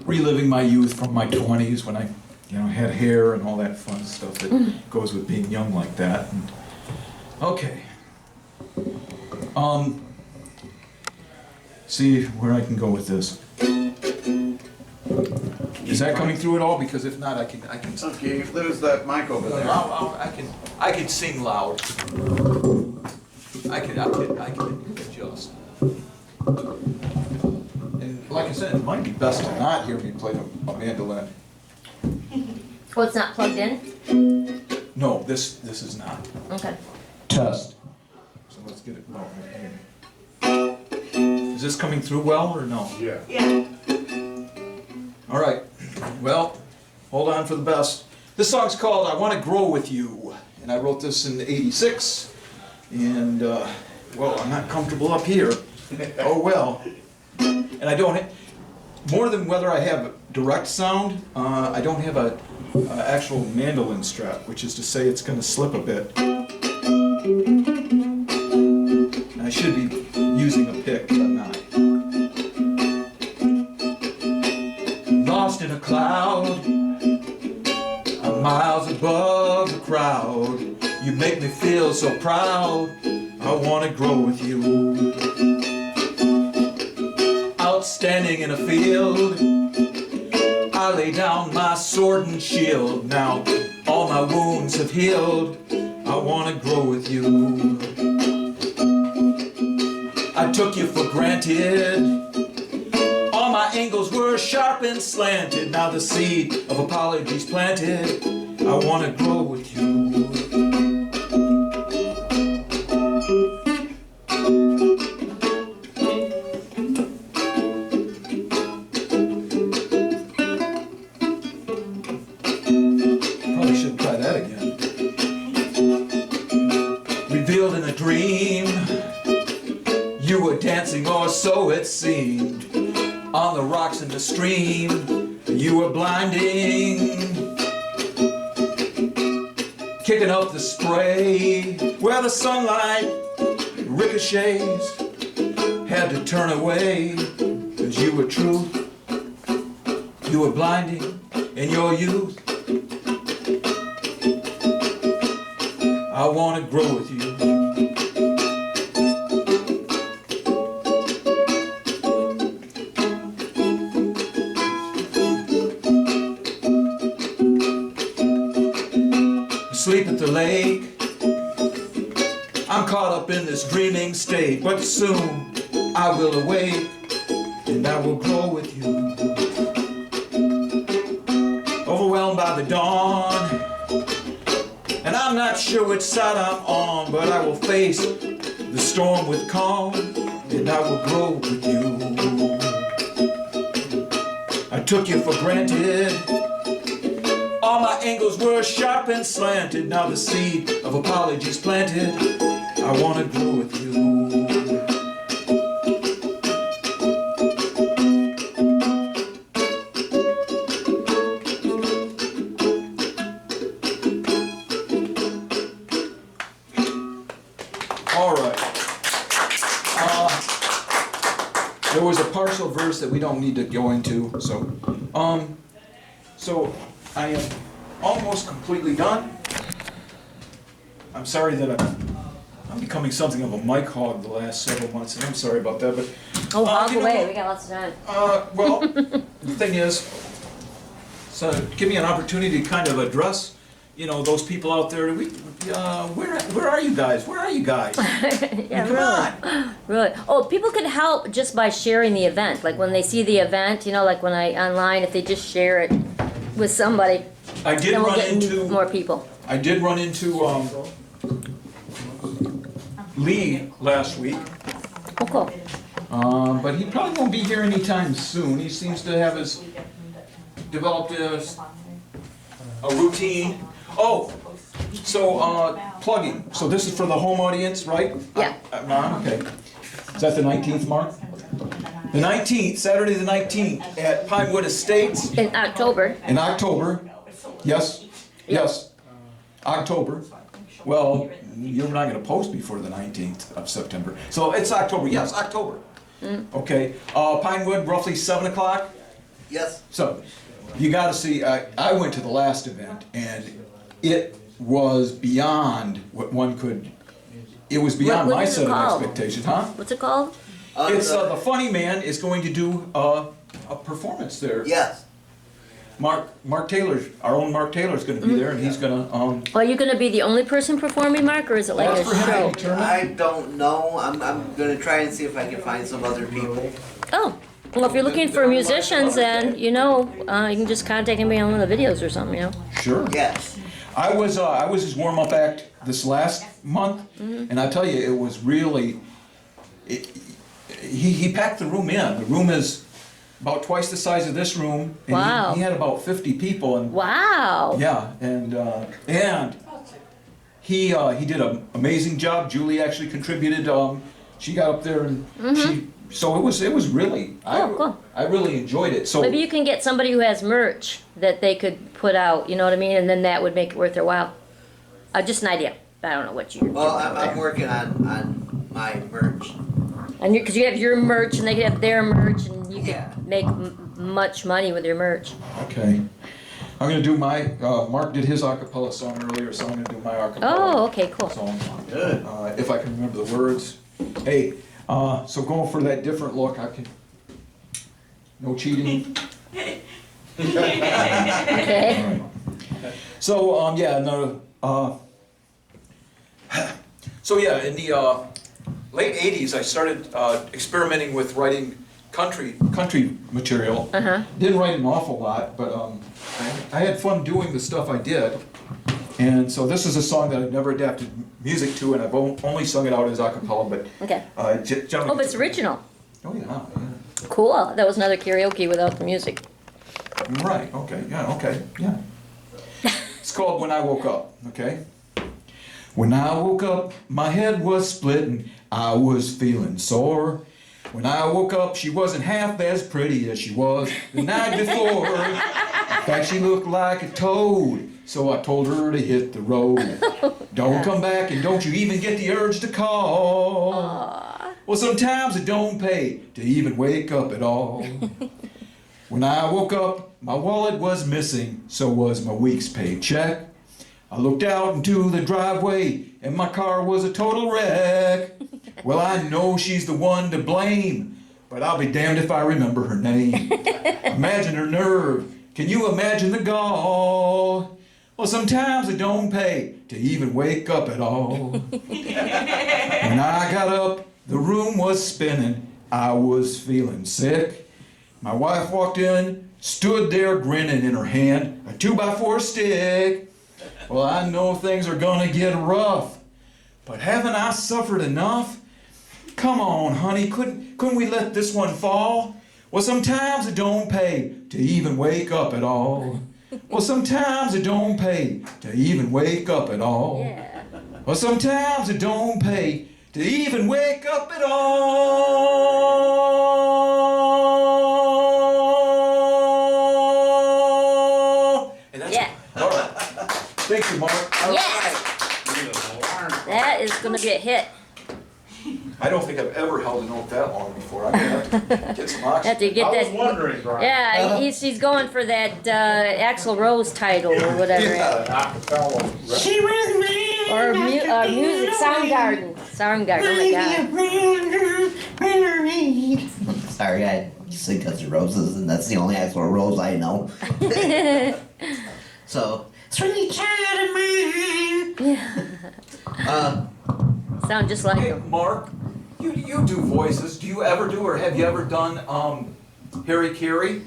reliving my youth from my 20s when I, had hair and all that fun stuff that goes with being young like that. And, okay. See where I can go with this. Is that coming through at all? Because if not, I can. Okay, there's that mic over there. I can sing loud. I can adjust. And like I said, it might be best to not hear me play a mandolin. Oh, it's not plugged in? No, this is not. Okay. Test. So let's get it. No, here. Is this coming through well or no? Yeah. Yeah. All right. Well, hold on for the best. This song's called "I Want to Grow with You," and I wrote this in '86. And well, I'm not comfortable up here. Oh well. And I don't. More than whether I have direct sound, I don't have a actual mandolin strap, which is to say it's going to slip a bit. And I should be using a pick, but I'm not. Lost in a cloud, I'm miles above the crowd. You make me feel so proud. I want to grow with you. Outstanding in a field, I lay down my sword and shield. Now all my wounds have healed. I want to grow with you. I took you for granted. All my angles were sharp and slanted. Now the seed of apologies planted. I want to grow with you. Probably should try that again. Revealed in a dream, you were dancing, or so it seemed, on the rocks in the stream. You were blinding, kicking up the spray where the sunlight ricochets. Had to turn away, 'cause you were true. You were blinding in your youth. I want to grow with you. Sleep at the lake, I'm caught up in this dreaming state, but soon I will awake and I will grow with you. Overwhelmed by the dawn, and I'm not sure which side I'm on, but I will face the storm with calm, and I will grow with you. I took you for granted. All my angles were sharp and slanted. Now the seed of apologies planted. I wanna grow with you. All right. There was a partial verse that we don't need to go into, so I am almost completely done. I'm sorry that I'm becoming something of a mic hog the last several months, and I'm sorry about that, but Oh, hog you know away. what? We got lots of time. Well, the thing is, so give me an opportunity to kind of address, you know, those people out there. Where are you guys? Where are you guys? Yeah, Come on. Really? Oh, people can help just by sharing the event. Like when they see the event, you know, like when online, if they just share it with somebody, I did then we'll run get into more people. I did run into Lee last week, Oh, cool. but he probably won't be here anytime soon. He seems to have developed a routine. Oh, so plugging. So this is for the home audience, right? Yeah. Okay. Is that the 19th, Mark? The 19th, Saturday the 19th, at Pinewood Estates. In October. In October. Yes, yes, October. Well, you're not gonna post before the 19th of September. So it's October, yes, October. Okay, Pinewood, roughly 7 o'clock. Yes. So, you gotta see, I went to the last event, and it was beyond what one could, it was beyond What my is it set of called? expectations, huh? What's it called? It's, the Funnyman is going to do a performance there. Yes. Mark Taylor, our own Mark Taylor's gonna be there, and he's gonna, Are you going to be the only person performing, Mark, or is it like That's a for him to show? determine. I don't know. I'm gonna try and see if I can find some other people. Oh, well, if you're looking for musicians, then, you know, you can just contact me on one of the videos or something, you know? Sure. Yes. I was his warm-up act this last month, and I tell you, it was really, he packed the room in. The room is about twice the size of this room, and Wow. he had about 50 people, and Wow. yeah, and he did an amazing job. Julie actually contributed. She got up there and so it was really, Oh, cool. I really enjoyed it. So Maybe you can get somebody who has merch that they could put out, you know what I mean? And then that would make it worth their while. Just an idea. I don't know what you. Well, I'm working on my merch. And because you have your merch and they could have their merch and you could Yeah. make much money with your merch. okay. I'm gonna do my, Mark did his a cappella song earlier, so I'm gonna do my a cappella Oh, okay, cool. song. Good. If I can remember the words. Hey, so going for that different look, I can, no cheating. Okay. Alright. So, yeah, no, so yeah, in the late 80s, I started experimenting with writing country material. Uh-huh. Didn't write an awful lot, but I had fun doing the stuff I did. And so this is a song that I've never adapted music to, and I've only sung it out as a cappella, but Okay. generally. Oh, but it's original. Oh, yeah, Cool. That was another karaoke without the music. yeah. Right, okay, yeah. It's called When I Woke Up, okay? When I woke up, my head was splitting, I was feeling sore. When I woke up, she wasn't half as pretty as she was the night before. In fact, she looked like a toad, so I told her to hit the road. Don't come back and don't you even get the urge to call. Well, sometimes it don't pay to even wake up at all. When I woke up, my wallet was missing, so was my week's paycheck. I looked out into the driveway, and my car was a total wreck. Well, I know she's the one to blame, but I'll be damned if I remember her name. Imagine her nerve. Can you imagine the gall? Well, sometimes it don't pay to even wake up at all. When I got up, the room was spinning. I was feeling sick. My wife walked in, stood there grinning, in her hand a 2x4 stick. Well, I know things are gonna get rough, but haven't I suffered enough? Come on, honey, couldn't we let this one fall? Well, sometimes it don't pay to even wake up at all. Well, sometimes it don't pay to even wake up at all. Yeah. Well, sometimes it don't pay to even wake up at all. And that's Yeah. all right. Thank you, Mark. Yeah. That is gonna be a hit. I don't think I've ever held a note that long before. I'm gonna have to get some oxygen. Have to get I was that. wondering, Brian. Yeah, he's going for that Axl Rose title or whatever. Acapella. Or music, Soundgarden. Soundgarden. Oh my God. Sorry, I sing Guns N' Roses, and that's the only actual Rose I know. So, sweet child of mine. Sound just like Hey, him. Mark, you do voices. Do you ever do, or have you ever done Harry Carey?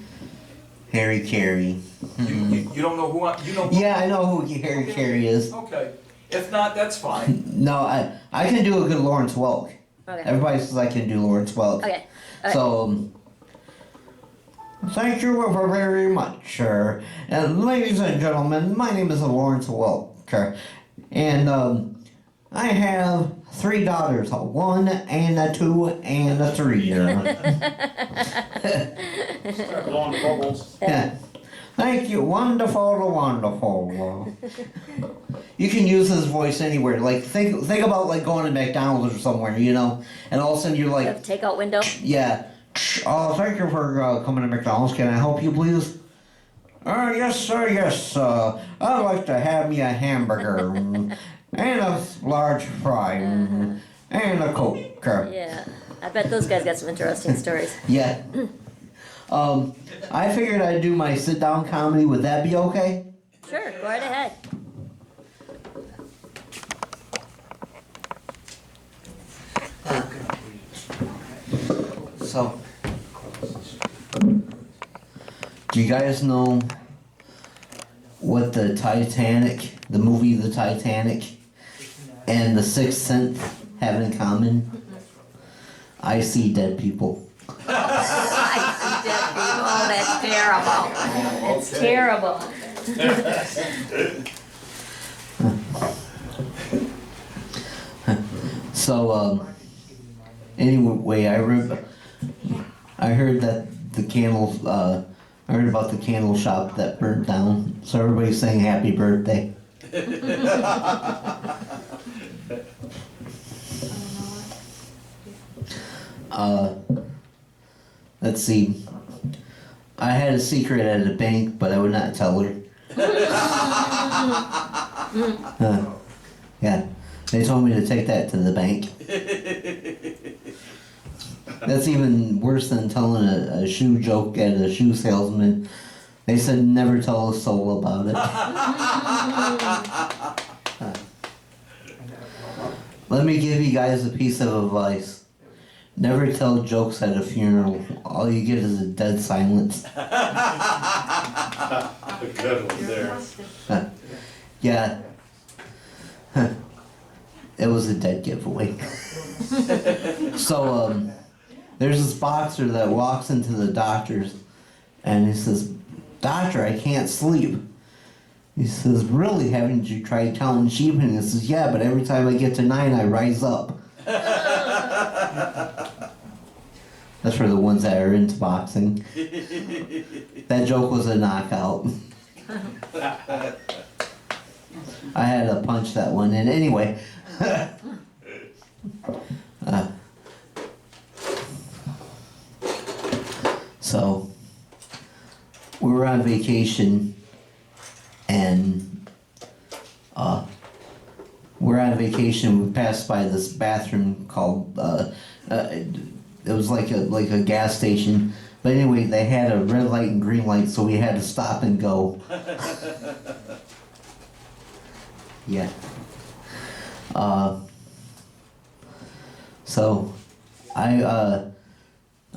Harry Carey. You don't know who you know? Yeah, I know who Harry Carey is. Okay. If not, that's fine. No, I can do a good Lawrence Welk. Okay. Everybody says I can do Lawrence Welk. Okay. So, thank you very much, sir. And ladies and gentlemen, my name is Lawrence Welk, and I have 3 daughters, a 1 and a 2 and a 3. Start blowing the bubbles. Yeah. Thank you, wonderful, wonderful. You can use his voice anywhere. Like think about like going to McDonald's or somewhere, you know, and all of a sudden you're like, Takeout window. yeah. Oh, thank you for coming to McDonald's. Can I help you, please? Yes, sir. Yes. I'd like to have me a hamburger and a large fry and a Coke. Yeah. I bet those guys got some interesting stories. Yeah. I figured I'd do my sit-down comedy. Would that be okay? Sure, go right ahead. So, do you guys know what the Titanic, the movie The Titanic, and The Sixth Sense have in common? I see dead people. I see dead people. Oh, that's terrible. It's terrible. So, anyway, I heard that the candles, I heard about the candle shop that burnt down. So everybody's saying happy birthday. Let's see. I had a secret at a bank, but I would not tell her. Yeah. They told me to take that to the bank. That's even worse than telling a shoe joke at a shoe salesman. They said never tell a soul about it. Let me give you guys a piece of advice. Never tell jokes at a funeral. All you get is a dead silence. Good one there. Yeah. It was a dead giveaway. So, there's this boxer that walks into the doctor's and he says, "Doctor, I can't sleep." He says, "Really? Haven't you tried counting sheep?" And he says, "Yeah, but every time I get to 9, I rise up." That's for the ones that are into boxing. That joke was a knockout. I had to punch that one in. Anyway. So, we were on vacation, and we passed by this bathroom called, it was like a gas station. But anyway, they had a red light and green light, so we had to stop and go. Yeah. So, I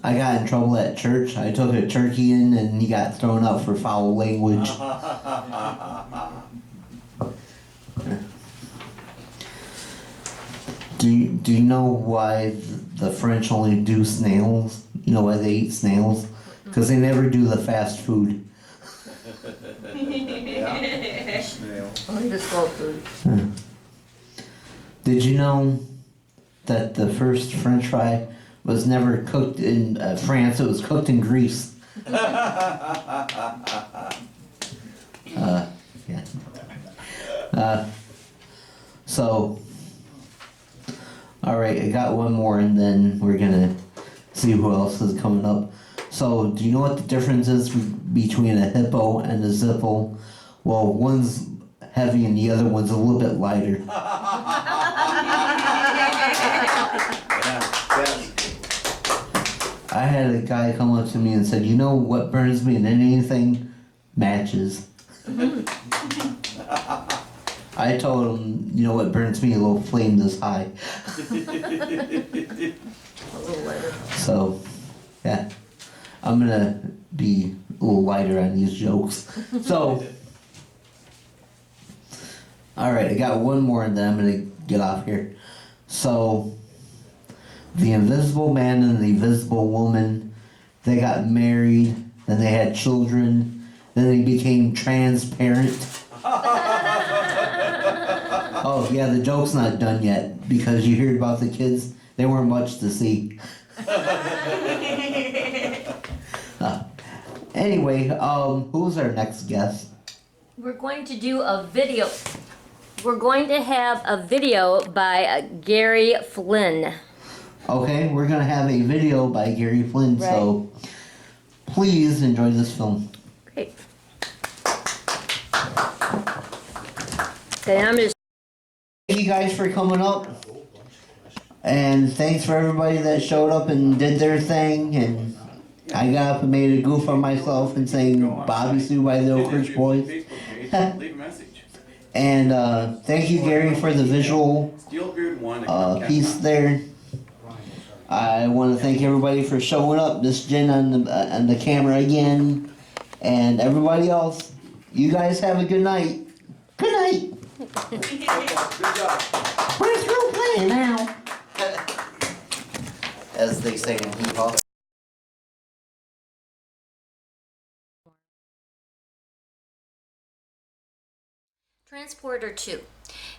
got in trouble at church. I took a turkey in and he got thrown out for foul language. Do you know why the French only do snails? You know why they eat snails? Because they never do the fast food. Only the slow food. Did you know that the first French fry was never cooked in France? It was cooked in Greece. Yeah. So, all right, I got one more, and then we're gonna see who else is coming up. So, do you know what the difference is between a hippo and a zippo? Well, one's heavy and the other one's a little bit lighter. I had a guy come up to me and said, "You know what burns me than anything? Matches." I told him, "You know what burns me? A little flame this high." A little lighter. So, yeah, I'm gonna be a little lighter on these jokes. So, all right, I got one more, and then I'm gonna get off here. So, the Invisible Man and the Invisible Woman, they got married, then they had children, then they became transparent. Oh yeah, the joke's not done yet, because you heard about the kids, they weren't much to see. Anyway, who's our next guest? We're going to do a video. We're going to have a video by Gary Flinn. Okay, we're gonna have a video by Gary Flynn, so please enjoy this film. Great. Okay, I'm just. Thank you guys for coming up, and thanks for everybody that showed up and did their thing. And I got up and made a goof on myself and sang Bobby Sue by the Oak Ridge Boys. And thank you, Gary, for the visual piece there. I want to thank everybody for showing up. This Jen on the camera again, and everybody else. You guys have a good night. Good night. Good job. We're through playing now. As they say in hip hop. Transporter 2.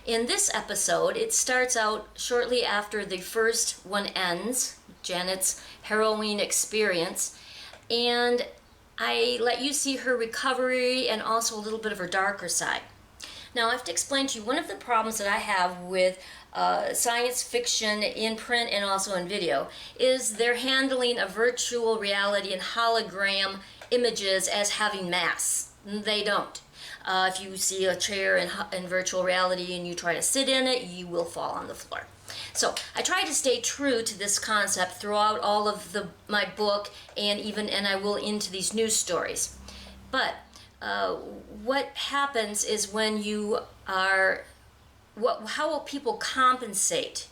In this episode, it starts out shortly after the first one ends, Janet's harrowing experience, and I let you see her recovery and also a little bit of her darker side. Now, I have to explain to you one of the problems that I have with science fiction in print and also in video is they're handling a virtual reality and hologram images as having mass. They don't. If you see a chair in virtual reality and you try to sit in it, you will fall on the floor. So I try to stay true to this concept throughout all of my book and I will into these news stories. But what happens is when you are, how will people compensate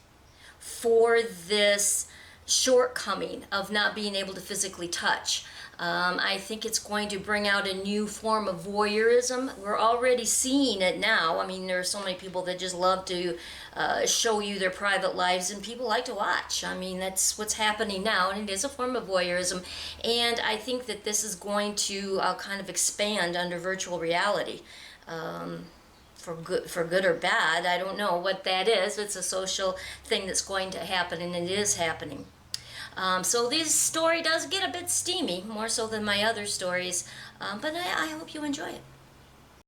for this shortcoming of not being able to physically touch? I think it's going to bring out a new form of voyeurism. We're already seeing it now. I mean, there are so many people that just love to show you their private lives, and people like to watch. I mean, that's what's happening now, and it is a form of voyeurism. And I think that this is going to kind of expand under virtual reality. For good or bad, I don't know what that is. It's a social thing that's going to happen, and it is happening. So this story does get a bit steamy, more so than my other stories, but I hope you enjoy it.